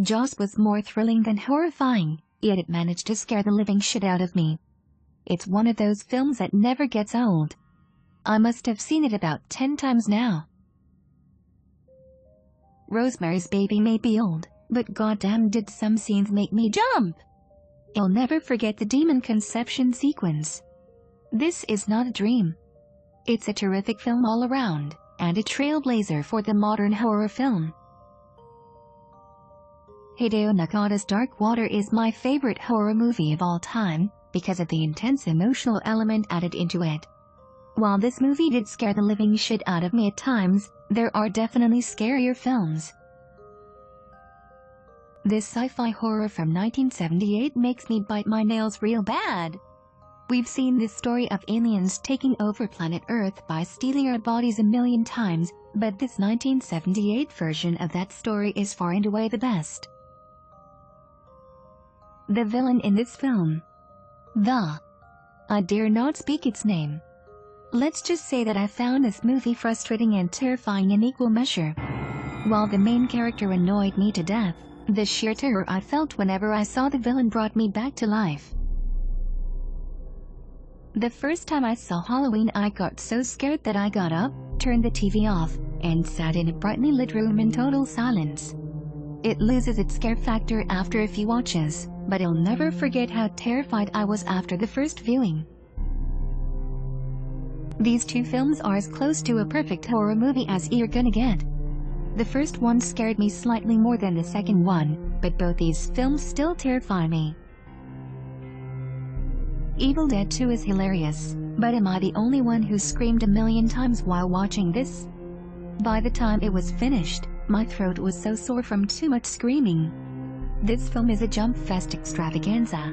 Jaws was more thrilling than horrifying, yet it managed to scare the living shit out of me. It's one of those films that never gets old. I must have seen it about 10 times now. Rosemary's Baby may be old, but goddamn did some scenes make me jump! I'll never forget the demon conception sequence. This is not a dream. It's a terrific film all around, and a trailblazer for the modern horror film. Hideo Nakata's Dark Water is my favorite horror movie of all time, because of the intense emotional element added into it. While this movie did scare the living shit out of me at times, there are definitely scarier films. This sci-fi horror from 1978 makes me bite my nails real bad. We've seen this story of aliens taking over planet Earth by stealing our bodies a million times, but this 1978 version of that story is far and away the best. The villain in this film. I dare not speak its name. Let's just say that I found this movie frustrating and terrifying in equal measure. While the main character annoyed me to death, the sheer terror I felt whenever I saw the villain brought me back to life. The first time I saw Halloween, I got so scared that I got up, turned the TV off, and sat in a brightly lit room in total silence. It loses its scare factor after a few watches, but I'll never forget how terrified I was after the first viewing. These two films are as close to a perfect horror movie as you're gonna get. The first one scared me slightly more than the second one, but both these films still terrify me. Evil Dead 2 is hilarious, but am I the only one who screamed a million times while watching this? By the time it was finished, my throat was so sore from too much screaming. This film is a jump fest extravaganza.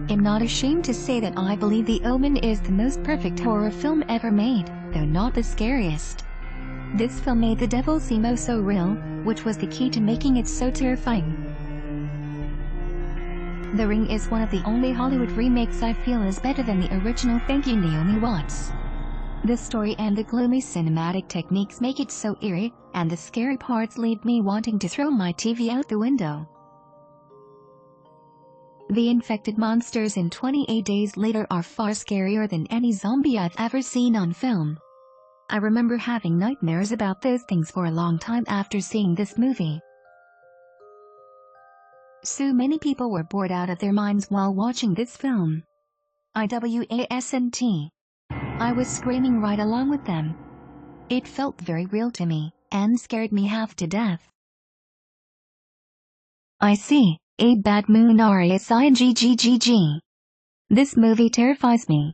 I'm not ashamed to say that I believe The Omen is the most perfect horror film ever made, though not the scariest. This film made the devil seem oh so real, which was the key to making it so terrifying. The Ring is one of the only Hollywood remakes I feel is better than the original. Thank you, Naomi Watts. The story and the gloomy cinematic techniques make it so eerie, and the scary parts leave me wanting to throw my TV out the window. The infected monsters in 28 Days Later are far scarier than any zombie I've ever seen on film. I remember having nightmares about those things for a long time after seeing this movie. So many people were bored out of their minds while watching this film. IWASNT. I was screaming right along with them. It felt very real to me, and scared me half to death. I see. A Bad Moon RASIGGGG. This movie terrifies me.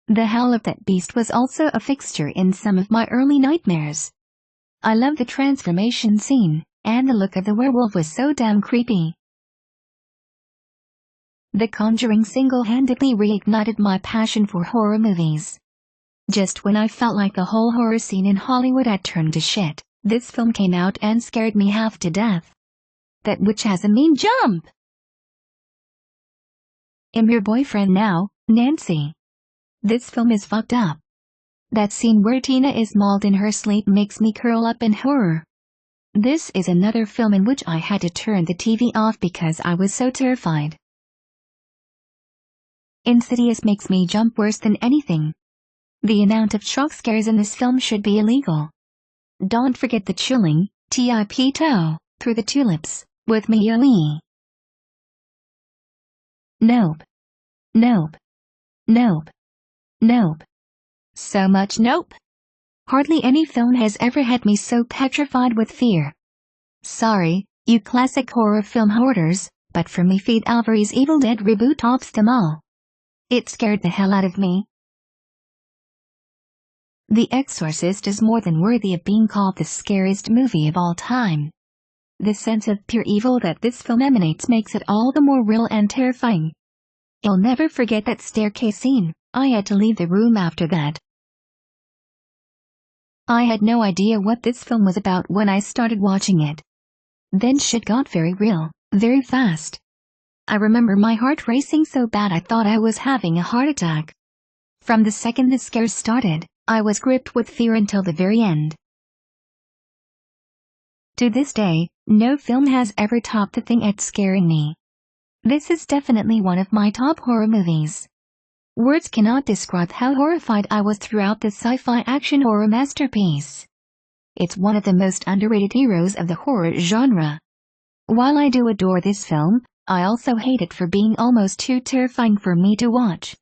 The Howl of that beast was also a fixture in some of my early nightmares. I love the transformation scene, and the look of the werewolf was so damn creepy. The Conjuring single-handedly reignited my passion for horror movies. Just when I felt like the whole horror scene in Hollywood had turned to shit, this film came out and scared me half to death. That witch has a mean jump! I'm your boyfriend now, Nancy. This film is fucked up. That scene where Tina is mauled in her sleep makes me curl up in horror. This is another film in which I had to turn the TV off because I was so terrified. Insidious makes me jump worse than anything. The amount of shock scares in this film should be illegal. Don't forget the chilling, tip-toe, through the tulips, with Mia Lee. Nope. Nope. Nope. Nope. So much nope. Hardly any film has ever had me so petrified with fear. Sorry, you classic horror film hoarders, but for me Fede Alvarez's Evil Dead reboot tops them all. It scared the hell out of me. The Exorcist is more than worthy of being called the scariest movie of all time. The sense of pure evil that this film emanates makes it all the more real and terrifying. I'll never forget that staircase scene. I had to leave the room after that. I had no idea what this film was about when I started watching it. Then shit got very real, very fast. I remember my heart racing so bad I thought I was having a heart attack. From the second the scares started, I was gripped with fear until the very end. To this day, no film has ever topped The Thing at scaring me. This is definitely one of my top horror movies. Words cannot describe how horrified I was throughout this sci-fi action horror masterpiece. It's one of the most underrated heroes of the horror genre. While I do adore this film, I also hate it for being almost too terrifying for me to watch.